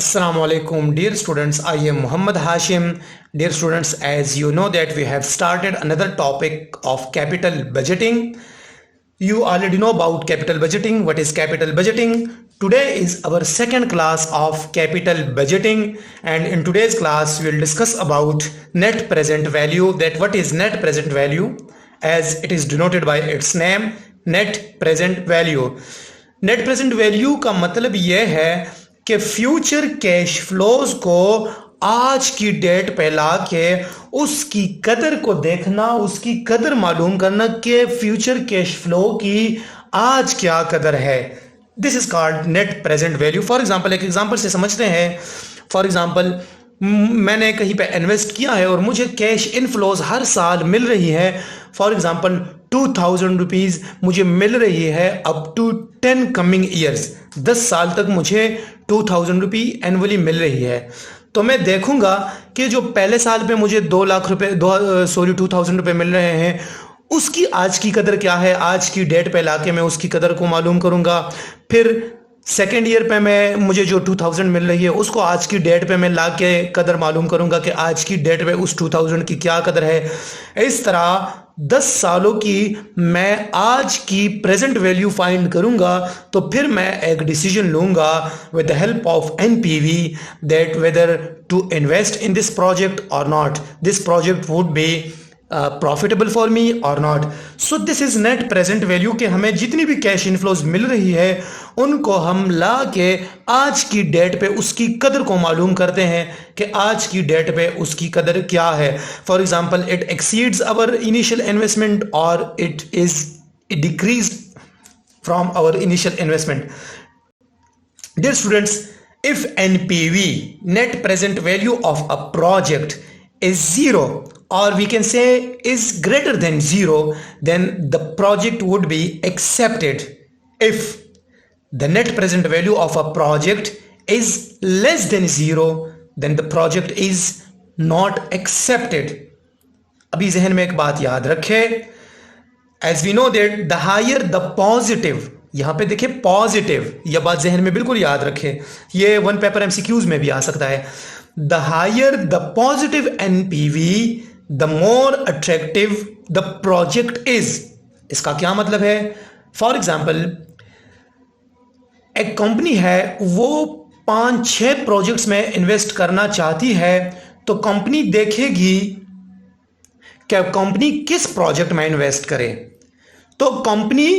Assalamu alaikum, dear students. I am Muhammad Hashim. Dear students, as you know that we have started another topic of capital budgeting. You already know about capital budgeting. What is capital budgeting? Today is our second class of capital budgeting, and in today's class we will discuss about net present value. That what is net present value, as it is denoted by its name, net present value. Net present value का मतलब यह है कि future cash flows को आज की date पे लाके उसकी कदर को देखना, उसकी कदर मालूम करना कि फ्यूचर कैश फ्लो की आज क्या कदर है. This is called net present value. For example, एक एग्जांपल से समझते हैं. फॉर एग्जांपल, मैंने कहीं पे इन्वेस्ट किया है और मुझे कैश इनफ्लोज हर साल मिल रही है. फॉर एग्जांपल 2000 रुपीज़ मुझे मिल रही है अप टू 10 कमिंग ईयर्स. 10 साल तक मुझे 2000 रुपी एनुअली मिल रही है. तो मैं देखूंगा कि जो पहले साल पे मुझे 2 लाख रुपए 2000 रुपये मिल रहे हैं, उसकी आज की कदर क्या है. आज की डेट पे लाके मैं उसकी कदर को मालूम करूंगा. फिर सेकेंड ईयर पे मैं मुझे जो 2000 मिल रही है उसको आज की डेट पे मैं ला के कदर मालूम करूंगा कि आज की डेट पे उस 2000 की क्या कदर है. इस तरह 10 सालों की मैं आज की प्रेजेंट वैल्यू फाइंड करूंगा. तो फिर मैं एक डिसीजन लूंगा with the help of NPV that whether to invest in this project और not. This project would be profitable for me और not. So this is net present value कि हमें जितनी भी कैश इनफ्लोज मिल रही है उनको हम ला के आज की डेट पे उसकी कदर को मालूम करते हैं कि आज की डेट पे उसकी कदर क्या है. For example, it exceeds our initial investment और it decrease from our initial investment. Dear students, if NPV, net present value of a project, is zero, or we can say is greater than zero, then the project would be accepted. If the net present value of a project is less than zero, then the project is not accepted. अभी जहन में एक बात याद रखे. As we know that the higher the positive, यहां पे देखिए पॉजिटिव, यह बात जहन में बिल्कुल याद रखें. ये वन पेपर एमसीक्यूज में भी आ सकता है. The higher the positive NPV the more attractive the project is. इसका क्या मतलब है? फॉर एग्जाम्पल, एक कंपनी है, वो 5-6 प्रोजेक्ट्स में इन्वेस्ट करना चाहती है. तो कंपनी देखेगी कि कंपनी किस प्रोजेक्ट में इन्वेस्ट करे. तो कंपनी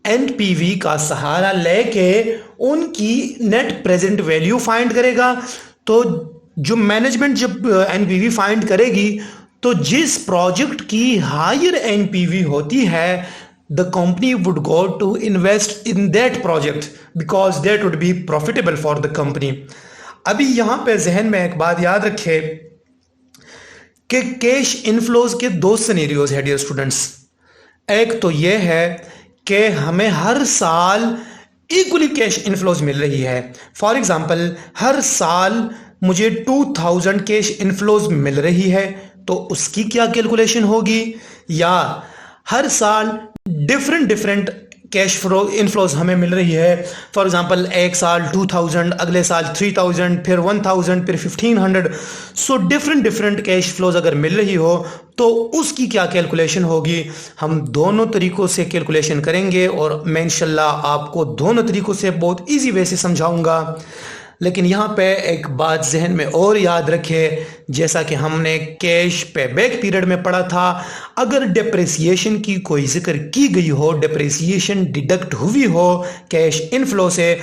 एनपीवी का सहारा लेके उनकी नेट प्रेजेंट वैल्यू फाइंड करेगा. तो जो मैनेजमेंट जब एनपीवी फाइंड करेगी तो जिस प्रोजेक्ट की हायर एनपीवी होती है, the company would go to invest in that project because that would be profitable for the company. अभी यहां पे जहन में एक बात याद रखे कि कैश इनफ्लोज के 2 सिनेरियोज है डियर स्टूडेंट्स. एक तो यह है कि हमें हर साल इक्वली कैश इनफ्लोज मिल रही है. फॉर एग्जांपल, हर साल मुझे 2000 कैश इनफ्लोज मिल रही है, तो उसकी क्या कैलकुलेशन होगी. या हर साल डिफरेंट कैश फ्लो इनफ्लोज हमें मिल रही है. फॉर एग्जांपल, एक साल 2000, अगले साल 3000, फिर 1000, फिर 1500. सो डिफरेंट कैश फ्लोज अगर मिल रही हो तो उसकी क्या कैलकुलेशन होगी. हम दोनों तरीकों से कैलकुलेशन करेंगे और मैं इंशाल्लाह आपको दोनों तरीकों से बहुत इजी वे से समझाऊंगा. लेकिन यहाँ पे एक बात जहन में और याद रखें, जैसा कि हमने कैश पे बैक पीरियड में पढ़ा था, अगर डिप्रेसिएशन की कोई जिक्र की गई हो, डिप्रेसिएशन डिडक्ट हुई हो कैश इनफ्लो से,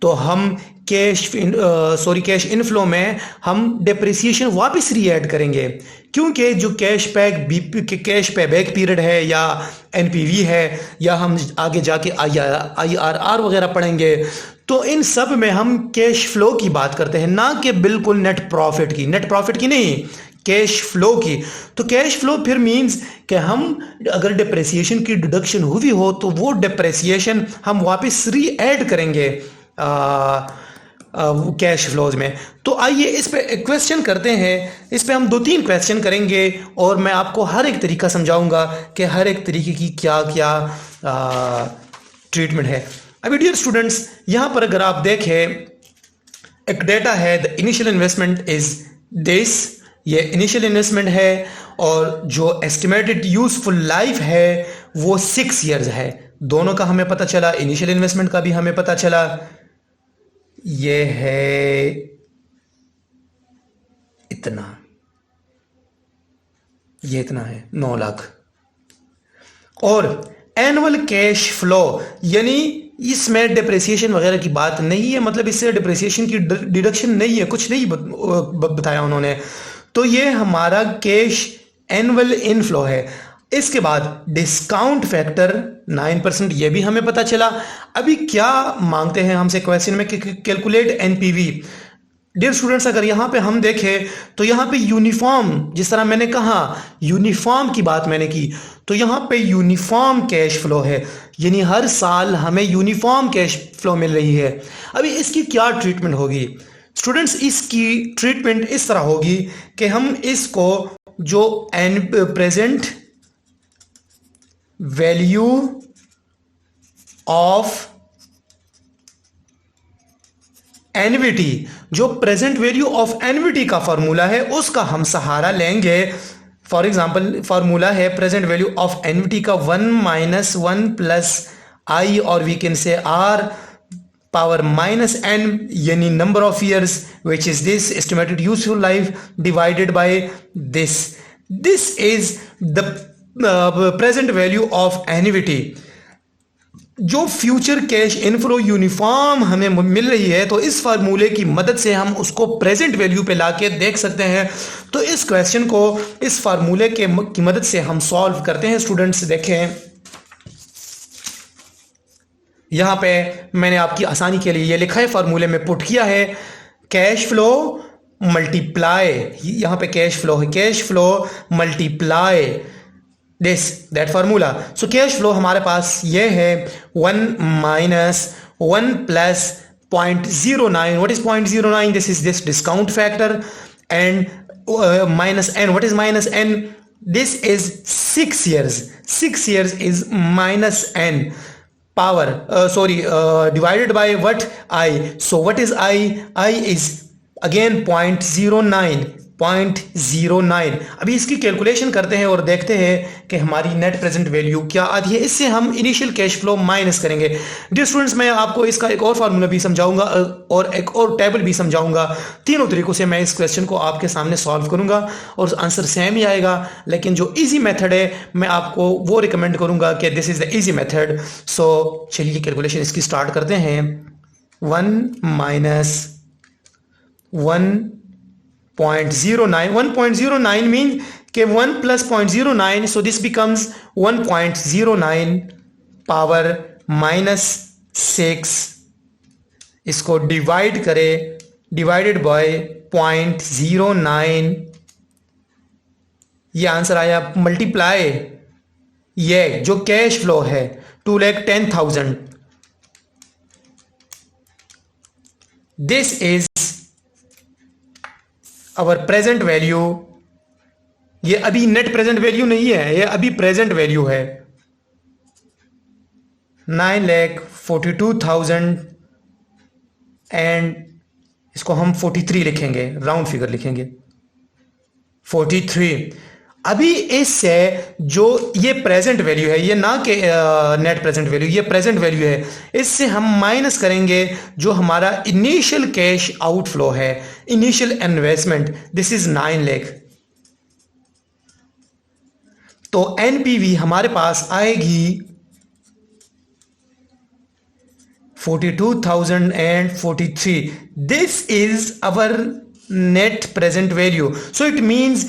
तो हम कैश इनफ्लो में हम डिप्रेसिएशन वापस रीऐड करेंगे. क्योंकि जो कैश पे बैक पीरियड है या एनपीवी है, या हम आगे जाके आईआरआर वगैरह पढ़ेंगे, तो इन सब में हम कैश फ्लो की बात करते हैं, ना कि बिल्कुल नेट प्रॉफिट की नहीं, कैश फ्लो की. तो कैश फ्लो फिर मींस कि हम अगर डिप्रेसिएशन की डिडक्शन हुई हो तो वो डिप्रेसिएशन हम वापस रीऐड करेंगे कैश फ्लोज में. तो आइए इस पे एक क्वेश्चन करते हैं. इस पे हम 2-3 क्वेश्चन करेंगे और मैं आपको हर एक तरीका समझाऊंगा कि हर एक तरीके की क्या क्या ट्रीटमेंट है. अभी डियर स्टूडेंट्स, यहां पर अगर आप देखें एक डेटा है, the initial investment is this, ये इनिशियल इन्वेस्टमेंट है, और जो एस्टिमेटेड यूजफुल लाइफ है वो 6 ईयर्स है। दोनों का हमें पता चला, इनिशियल इन्वेस्टमेंट का भी हमें पता चला। ये है इतना, ये इतना है 9 लाख। और एनुअल कैश फ्लो, यानी इसमें डिप्रिसिएशन वगैरह की बात नहीं है, मतलब इससे डिप्रिसिएशन की डिडक्शन नहीं है, कुछ नहीं बताया उन्होंने। तो ये हमारा कैश एनुअल इनफ्लो है। इसके बाद डिस्काउंट फैक्टर 9%, ये भी हमें पता चला। अभी क्या मांगते हैं हमसे क्वेश्चन में कि कैलकुलेट एनपीवी। डियर स्टूडेंट्स, अगर यहाँ पे हम देखें तो यहाँ पे यूनिफॉर्म, जिस तरह मैंने कहा यूनिफॉर्म की बात मैंने की, तो यहाँ पे यूनिफॉर्म कैश फ्लो है, यानी हर साल हमें यूनिफॉर्म कैश फ्लो मिल रही है। अभी इसकी क्या ट्रीटमेंट होगी स्टूडेंट्स? इसकी ट्रीटमेंट इस तरह होगी कि हम इसको जो प्रेजेंट वैल्यू ऑफ एनविटी, जो प्रेजेंट वैल्यू ऑफ एनविटी का फॉर्मूला है उसका हम सहारा लेंगे। फॉर एग्जांपल फॉर्मूला है प्रेजेंट वैल्यू ऑफ एनविटी का 1 - 1 + I, और we can say R power -n, यानी number of years which is this estimated useful life divided by this. This is the present value of annuity. जो future cash inflow uniform हमें मिल रही है, तो इस फार्मूले की मदद से हम उसको प्रेजेंट वैल्यू पे लाके देख सकते हैं। तो इस क्वेश्चन को इस फार्मूले की मदद से हम सॉल्व करते हैं। स्टूडेंट्स देखें, यहां पे मैंने आपकी आसानी के लिए ये लिखा है, फार्मूले में पुट किया है कैश फ्लो मल्टीप्लाई, यहां पे कैश फ्लो है, cash flow multiply that formula. So cash flow हमारे पास ये है 1 - 1 + 0.09. What is 0.09? This is this discount factor, and minus n. What is minus n? This is 6 years. 6 years is minus n power. Divided by what? I. So what is I? I is again 0.09. 0.09। अभी इसकी calculation करते हैं और देखते हैं कि हमारी net present value क्या आती है। इससे हम इनिशियल कैश फ्लो माइनस करेंगे। डियर स्टूडेंट्स, मैं आपको इसका एक और फार्मूला भी समझाऊंगा और एक और टेबल भी समझाऊंगा। तीनों तरीकों से मैं इस क्वेश्चन को आपके सामने सॉल्व करूंगा और आंसर सेम ही आएगा, लेकिन जो इजी मेथड है मैं आपको वो रिकमेंड करूंगा कि this is the easy method. So चलिए कैलकुलेशन इसकी स्टार्ट करते हैं। 1 - 1.09. 1.09 means कि 1 + 0.09, so this becomes 1.09 power -6। इसको डिवाइड करें, डिवाइडेड बाय 0.09, ये आंसर आया। मल्टीप्लाई ये जो कैश फ्लो है 2,10,000, this is our present value. ये अभी नेट प्रेजेंट वैल्यू नहीं है, ये अभी प्रेजेंट वैल्यू है 9,42,000, एंड इसको हम 43 लिखेंगे, राउंड फिगर लिखेंगे 43। अभी इससे जो ये प्रेजेंट वैल्यू है, ये ना कि नेट प्रेजेंट वैल्यू, ये प्रेजेंट वैल्यू है, इससे हम माइनस करेंगे जो हमारा इनिशियल कैश आउटफ्लो है, initial investment, this is 9 lakh. तो एनपीवी हमारे पास आएगी 42,043। This is our net present value. So it means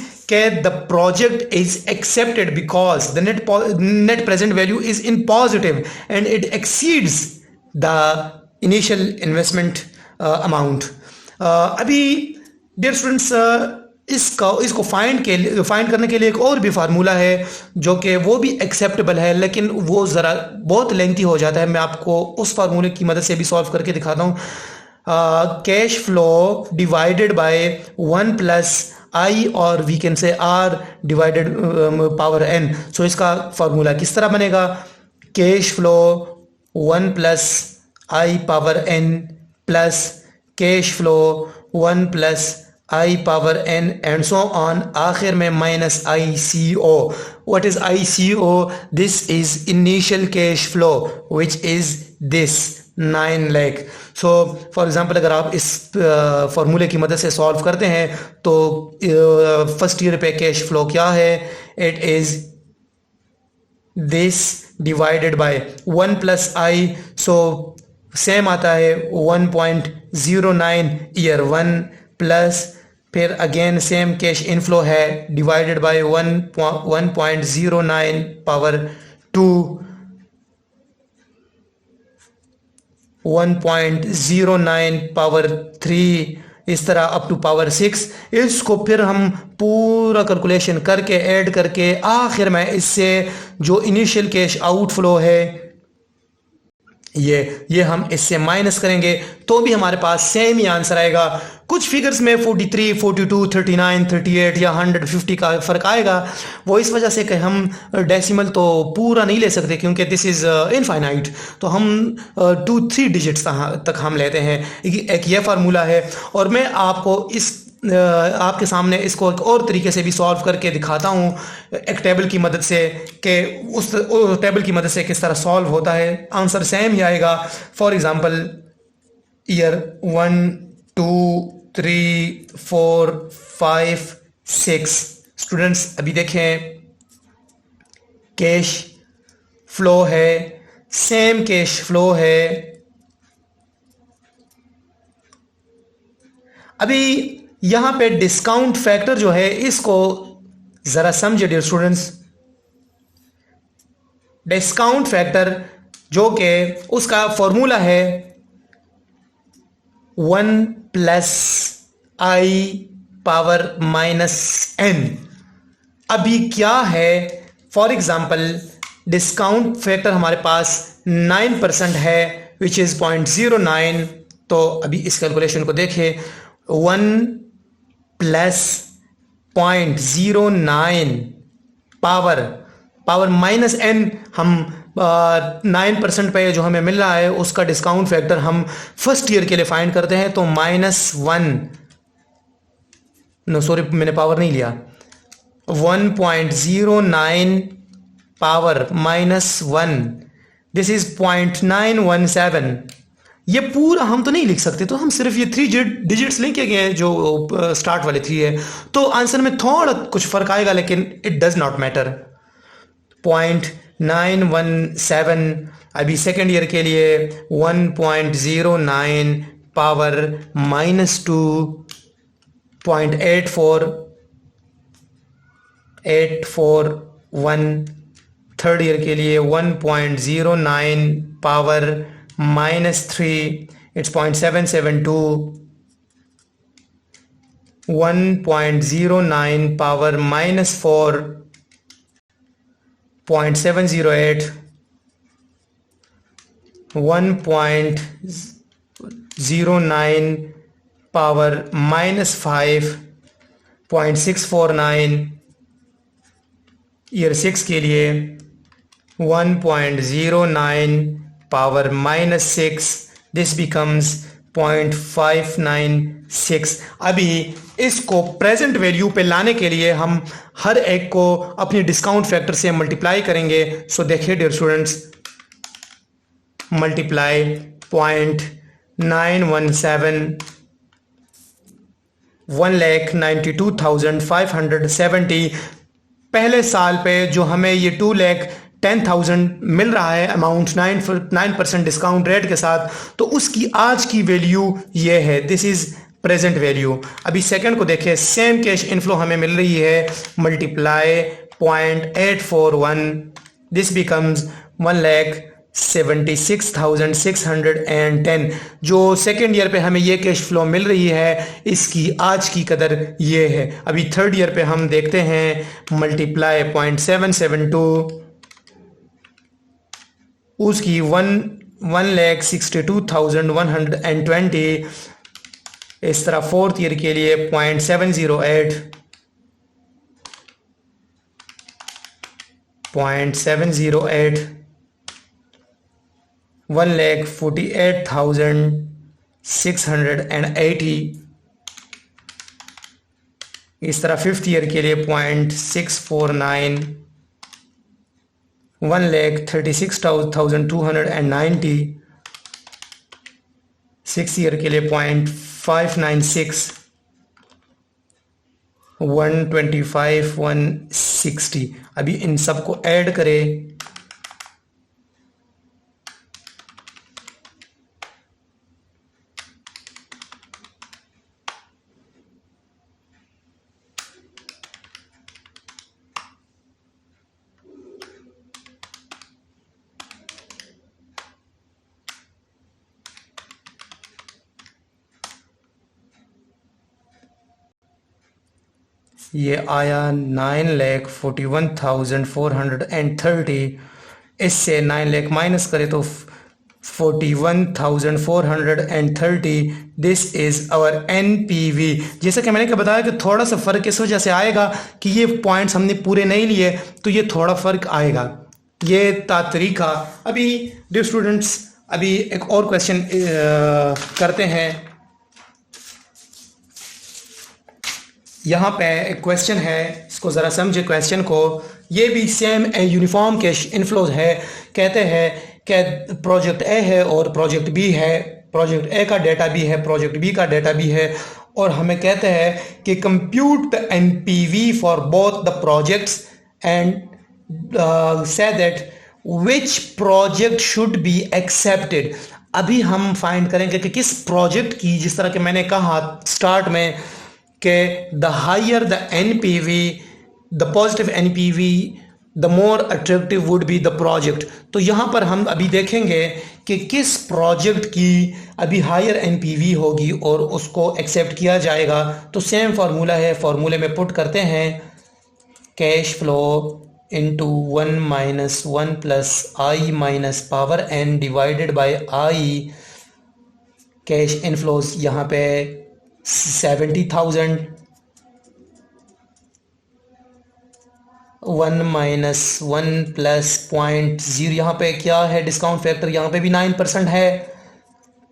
the project is accepted because the net present value is in positive and it exceeds the initial investment amount। अभी dear students, इसको find करने के लिए एक और भी formula है जो कि वो भी एक्सेप्टेबल है, लेकिन वो ज़रा बहुत लेंथी हो जाता है। मैं आपको उस फार्मूले की मदद से भी सॉल्व करके दिखाता हूँ। Cash flow divided by 1 + I और we can say R divided power n। So इसका फार्मूला किस तरह बनेगा? Cash flow 1 + I power n plus cash flow 1 plus I power N and so on, आखिर में minus I C O. What is I C O? This is initial cash flow which is this 9 lakh. So for example अगर आप इस फॉर्मूले की मदद से solve करते हैं तो फर्स्ट ईयर पे कैश फ्लो क्या है? It is this divided by 1 plus I. So same आता है 1.09 ईयर 1 प्लस फिर अगेन सेम कैश इनफ्लो है डिवाइडेड बाय 1.09 पावर 2, 1.09 पावर 3, इस तरह अप टू पावर 6. इसको फिर हम पूरा कैलकुलेशन करके ऐड करके आखिर में इससे जो इनिशियल कैश आउटफ्लो है ये हम इससे माइनस करेंगे तो भी हमारे पास सेम ही आंसर आएगा. कुछ फिगर्स में 43, 42, 39, 38 या 150 का फ़र्क आएगा. वो इस वजह से कि हम डेसिमल तो पूरा नहीं ले सकते क्योंकि दिस इज़ इनफाइनाइट. तो हम 2-3 डिजिट्स तक हम लेते हैं. एक ये फार्मूला है और मैं आपको आपके सामने इसको एक और तरीके से भी सॉल्व करके दिखाता हूँ एक टेबल की मदद से कि उस टेबल की मदद से किस तरह सॉल्व होता है. आंसर सेम ही आएगा. For example year 1, 2, 3, 4, 5, 6. स्टूडेंट्स अभी देखें कैश फ्लो है, सेम कैश फ्लो है. अभी यहां पे डिस्काउंट फैक्टर जो है इसको जरा समझे डियर स्टूडेंट्स. डिस्काउंट फैक्टर जो कि उसका फॉर्मूला है 1 plus I power minus N. अभी क्या है? फॉर एग्जांपल डिस्काउंट फैक्टर हमारे पास 9% है विच इज़ 0.09. तो अभी इस कैलकुलेशन को देखें 1 प्लस 0.09 पावर माइनस एन. हम 9% पे जो हमें मिल रहा है उसका डिस्काउंट फैक्टर हम फर्स्ट ईयर के लिए फाइंड करते हैं तो -1, नो सॉरी मैंने पावर नहीं लिया, 1.09 पावर -1, दिस इज 0.917. ये पूरा हम तो नहीं लिख सकते तो हम सिर्फ ये 3 डिजिट्स लेके गए जो स्टार्ट वाले 3 है. तो आंसर में थोड़ा कुछ फर्क आएगा लेकिन इट डज नॉट मैटर. 0.917. अभी सेकेंड ईयर के लिए 1.09 पावर -2, 0.8481. थर्ड ईयर के लिए 1.09 power -3, it's 0.772. 1.09 power -4, 0.708. 1.09 power -5, 0.649. Year 6 के लिए 1.09 पावर -6, दिस बिकम्स 0.596. अभी इसको प्रेजेंट वैल्यू पे लाने के लिए हम हर एक को अपनी डिस्काउंट फैक्टर से मल्टीप्लाई करेंगे. सो देखिए डियर स्टूडेंट्स, मल्टीप्लाई 0.917, 1,92,570. पहले साल पे जो हमें ये 2,10,000 मिल रहा है अमाउंट 9% डिस्काउंट रेट के साथ, तो उसकी आज की वैल्यू ये है. This is present value. अभी सेकंड को देखें, सेम कैश इनफ्लो हमें मिल रही है, मल्टीप्लाई 0.841, दिस बिकम्स 1,76,610. जो सेकेंड ईयर पे हमें ये कैश फ्लो मिल रही है इसकी आज की कदर ये है. अभी थर्ड ईयर पे हम देखते हैं, मल्टीप्लाई 0.772, उसकी 1,62,120. इस तरह फोर्थ ईयर के लिए 0.708, 1,48,700. 680। इस तरह 5th ईयर के लिए 0.649, 1,36,290। 6th ईयर के लिए 0.596, 125, 160। अभी इन सबको ऐड करें, ये आया 9,41,430। इससे 9 लाख माइनस करें तो 41,430। This is our NPV। जैसा कि मैंने बताया कि थोड़ा सा फर्क इस वजह से आएगा कि ये पॉइंट्स हमने पूरे नहीं लिए, तो ये थोड़ा फर्क आएगा। ये तरीका। अभी डियर स्टूडेंट्स, अभी एक और क्वेश्चन करते हैं। यहाँ पे एक क्वेश्चन है, इसको ज़रा समझे क्वेश्चन को। ये भी सेम यूनिफॉर्म कैश इनफ्लोज है। कहते हैं कि प्रोजेक्ट ए है और प्रोजेक्ट बी है। प्रोजेक्ट ए का डेटा भी है, प्रोजेक्ट बी का डेटा भी है, और हमें कहते हैं कि compute the NPV for both the projects and say that which project should be accepted. अभी हम फाइंड करेंगे कि किस प्रोजेक्ट की, जिस तरह के मैंने कहा स्टार्ट में कि the higher the NPV, the positive NPV, the more attractive would be the project. तो यहाँ पर हम अभी देखेंगे कि किस प्रोजेक्ट की अभी हायर NPV होगी और उसको एक्सेप्ट किया जाएगा। तो सेम फार्मूला है, फार्मूले में पुट करते हैं cash flow into 1 minus 1 plus I minus power n divided by I. Cash inflows यहाँ पे 70,000, 1 माइनस 1 प्लस 0.0। यहाँ पे क्या है डिस्काउंट फैक्टर, यहाँ पे भी 9% है।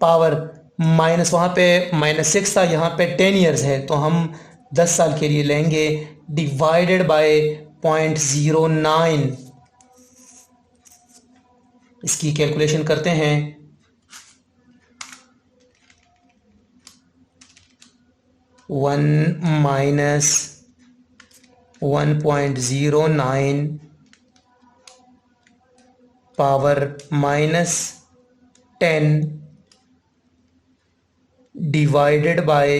पावर माइनस, वहाँ पे -6 था, यहाँ पे 10 ईयर्स है, तो हम 10 साल के लिए लेंगे, डिवाइडेड बाय 0.09। इसकी कैलकुलेशन करते हैं। 1 minus 1.09 power -10 divided by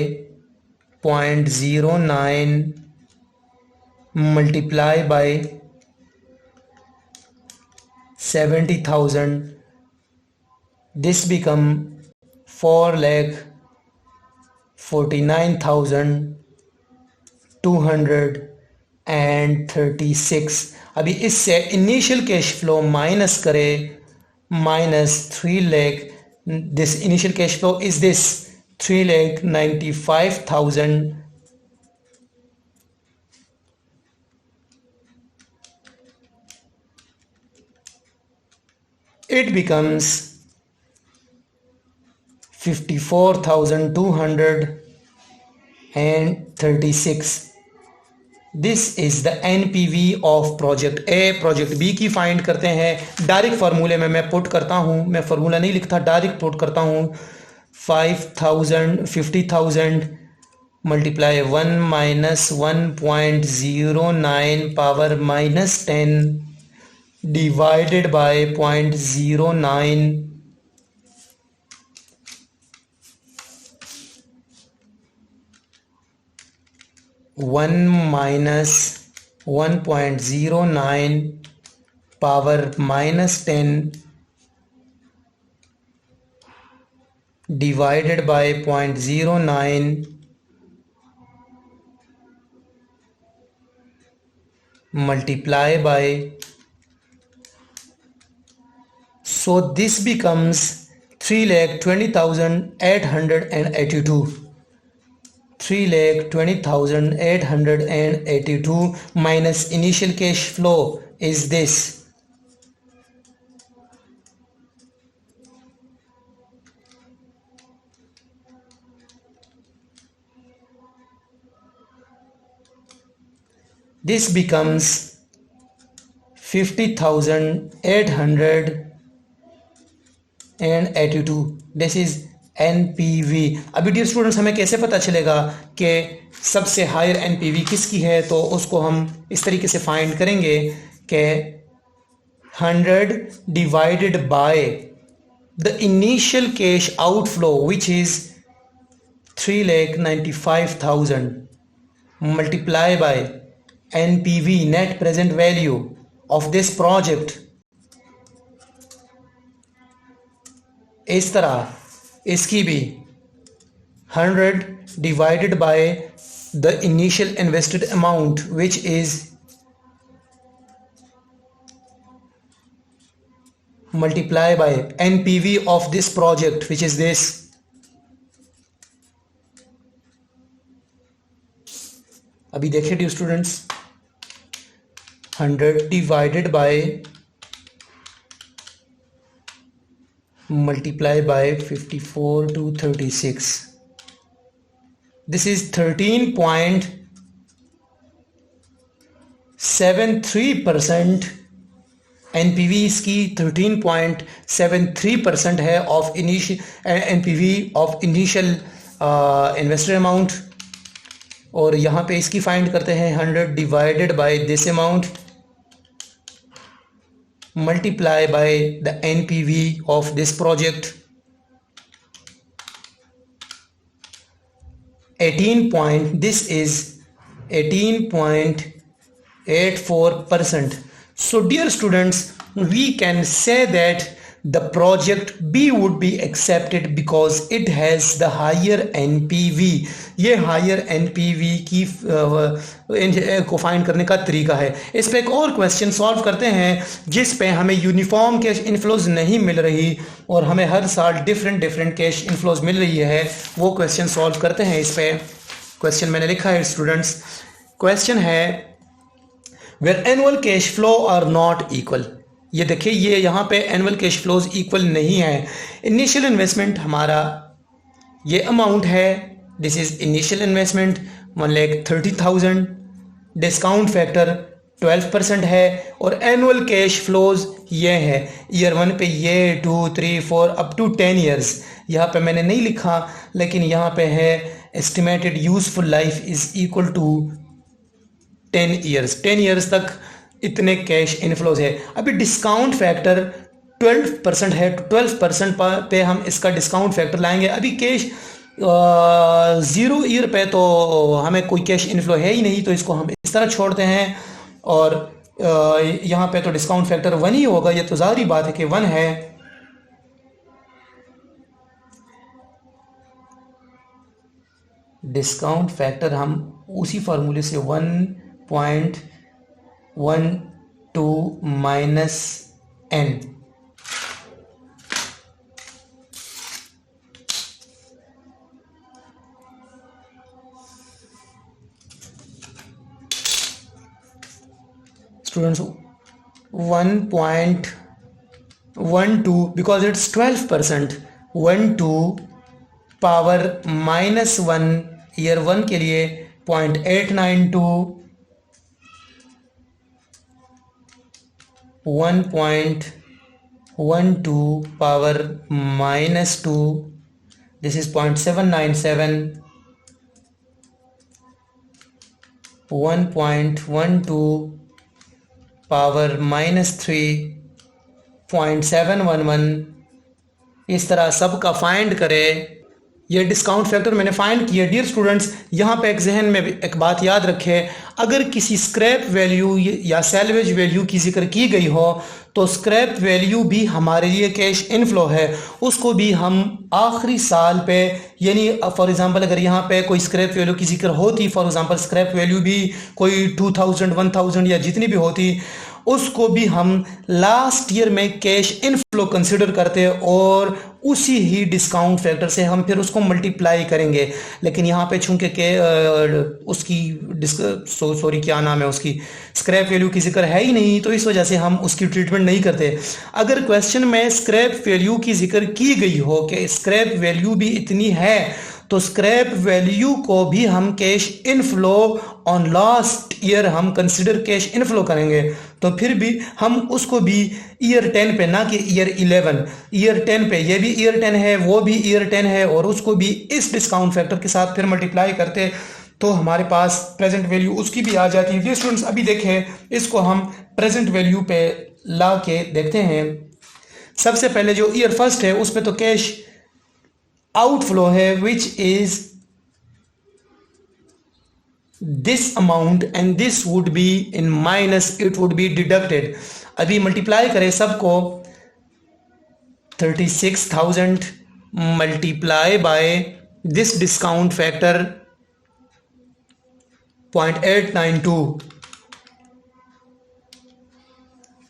0.09 multiply by 70,000। This become 4,49,236। अभी इससे इनिशियल कैश फ्लो माइनस करें, -3 lakh. This initial cash flow is this 3,95,000। it becomes 54,236। This is the NPV of project A. Project B की find करते हैं। Direct फार्मूले में मैं put करता हूं, मैं फार्मूला नहीं लिखता, डायरेक्ट पुट करता हूं। 50,000 multiply 1 minus 1.09 power -10 divided by 0.09। 1 minus 1.09 power -10 divided by 0.09 multiply by, so this becomes 3,20,882. 3,20,882 minus initial cash flow is this. this becomes 50,882. This is NPV. अभी डियर स्टूडेंट्स हमें कैसे पता चलेगा कि सबसे हायर NPV किसकी है? तो उसको हम इस तरीके से फाइंड करेंगे कि 100 divided by the initial cash outflow which is 3,95,000 multiply by NPV, net present value of this project. इस तरह इसकी भी 100 divided by the initial invested amount which is multiply by NPV of this project which is this. अभी देखिए dear students, 100 divided by multiply by 54 to 36. This is 13.73%. NPV इसकी 13.73% है of NPV of initial invested amount. और यहाँ पे इसकी find करते हैं 100 divided by this amount multiply by the NPV of this project. 18 this is 18.84%. So dear students, we can say that the project B would be accepted because it has the higher NPV. ये higher NPV की को find करने का तरीका है. इस पे एक और क्वेश्चन सॉल्व करते हैं जिस पे हमें यूनिफॉर्म कैश इनफ्लोज नहीं मिल रही और हमें हर साल डिफरेंट कैश इनफ्लोज मिल रही है. वो क्वेश्चन सॉल्व करते हैं. इस पे क्वेश्चन मैंने लिखा है स्टूडेंट्स. क्वेश्चन है where annual cash flow are not equal. ये देखिए, ये यहाँ पे एनुअल कैश फ्लोज इक्वल नहीं है. इनिशियल इन्वेस्टमेंट हमारा ये अमाउंट है. This is initial investment 1,30,000. Discount factor 12% है और एनुअल कैश फ्लोज ये है. ईयर 1 पे ये 2, 3, 4 अप टू 10 ईयर्स. यहाँ पे मैंने नहीं लिखा लेकिन यहाँ पे है estimated useful life is equal to 10 years. 10 years तक इतने कैश इनफ्लोज है. अभी डिस्काउंट फैक्टर 12% है. 12% पे हम इसका डिस्काउंट फैक्टर लाएंगे. अभी कैश 0 ईयर पे तो हमें कोई कैश इनफ्लो है ही नहीं, तो इसको हम इस तरह छोड़ते हैं. और यहाँ पे तो डिस्काउंट फैक्टर 1 ही होगा. ये तो ज़ाहिर बात है कि 1 है. डिस्काउंट फैक्टर हम उसी फार्मूले से 1.12 minus n. Students, 1.12 because it's 12%. 12 power -1 year 1 के लिए 0.892. 1.12 पावर -2. This is 0.797. 1.12 पावर -3 0.711. इस तरह सब का फाइंड करें. ये डिस्काउंट फैक्टर मैंने फाइंड किया. डियर स्टूडेंट्स, यहाँ पे एक जहन में एक बात याद रखें, अगर किसी स्क्रैप वैल्यू या सैल्वेज वैल्यू की जिक्र की गई हो तो स्क्रैप वैल्यू भी हमारे लिए कैश इनफ्लो है. उसको भी हम आखिरी साल पे, यानी फॉर एग्जांपल अगर यहाँ पे कोई स्क्रैप वैल्यू की जिक्र होती, फॉर एग्जांपल स्क्रैप वैल्यू भी कोई 2000, 1000 या जितनी भी होती, उसको भी हम लास्ट ईयर में कैश इनफ्लो कंसिडर करते हैं और उसी ही डिस्काउंट फैक्टर से हम फिर उसको मल्टीप्लाई करेंगे. लेकिन यहाँ पे चूंकि के उसकी क्या नाम है, उसकी स्क्रैप वैल्यू की जिक्र है ही नहीं, तो इस वजह से हम उसकी ट्रीटमेंट नहीं करते. अगर क्वेश्चन में स्क्रैप वैल्यू की जिक्र की गई हो कि स्क्रैप वैल्यू भी इतनी है, तो स्क्रैप वैल्यू को भी हम cash inflow on last year हम कंसिडर कैश इनफ्लो करेंगे, तो फिर भी हम उसको भी ईयर 10 पे, ना कि ईयर 11, ईयर 10 पे, ये भी ईयर 10 है, वो भी ईयर 10 है, और उसको भी इस डिस्काउंट फैक्टर के साथ फिर मल्टीप्लाई करते तो हमारे पास प्रेजेंट वैल्यू उसकी भी आ जाती है। डियर स्टूडेंट्स, अभी देखें इसको हम प्रेजेंट वैल्यू पे ला के देखते हैं। सबसे पहले जो ईयर फर्स्ट है उस पे तो कैश आउटफ्लो है विच is this amount and this would be in minus, it would be deducted. अभी मल्टीप्लाई करें सबको, 36,000 multiply by this discount factor 0.892,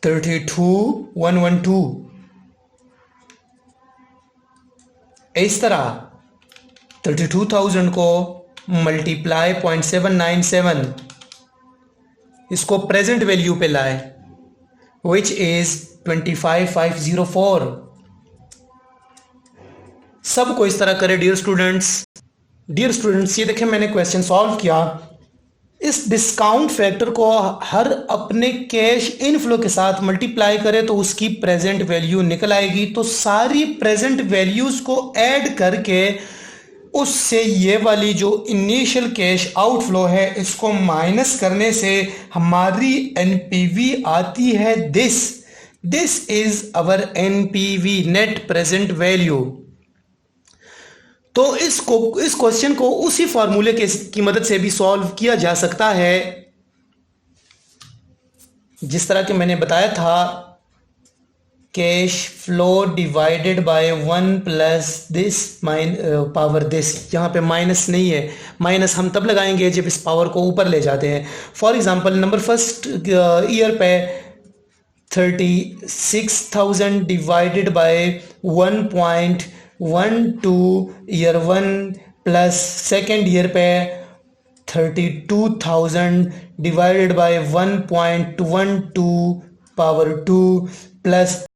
32,112। इस तरह 32,000 को मल्टीप्लाई 0.797, इसको प्रेजेंट वैल्यू पे लाए विच इज 25,504। सबको इस तरह करें। डियर स्टूडेंट्स, ये देखें मैंने क्वेश्चन सॉल्व किया। इस डिस्काउंट फैक्टर को हर अपने कैश इनफ्लो के साथ मल्टीप्लाई करें तो उसकी प्रेजेंट वैल्यू निकल आएगी। तो सारी प्रेजेंट वैल्यूज को ऐड करके उससे ये वाली जो इनिशियल कैश आउटफ्लो है इसको माइनस करने से हमारी एनपीवी आती है this is our NPV, net present value. तो इस क्वेश्चन को उसी फॉर्मूले की मदद से भी सॉल्व किया जा सकता है जिस तरह के मैंने बताया था, cash flow divided by 1 plus this power this. यहाँ पे माइनस नहीं है, माइनस हम तब लगाएंगे जब इस पावर को ऊपर ले जाते हैं। For example number first year पे 36,000 divided by 1.12 year 1 plus second year पे 32,000 डिवाइडेड बाय 1.12 पावर 2 प्लस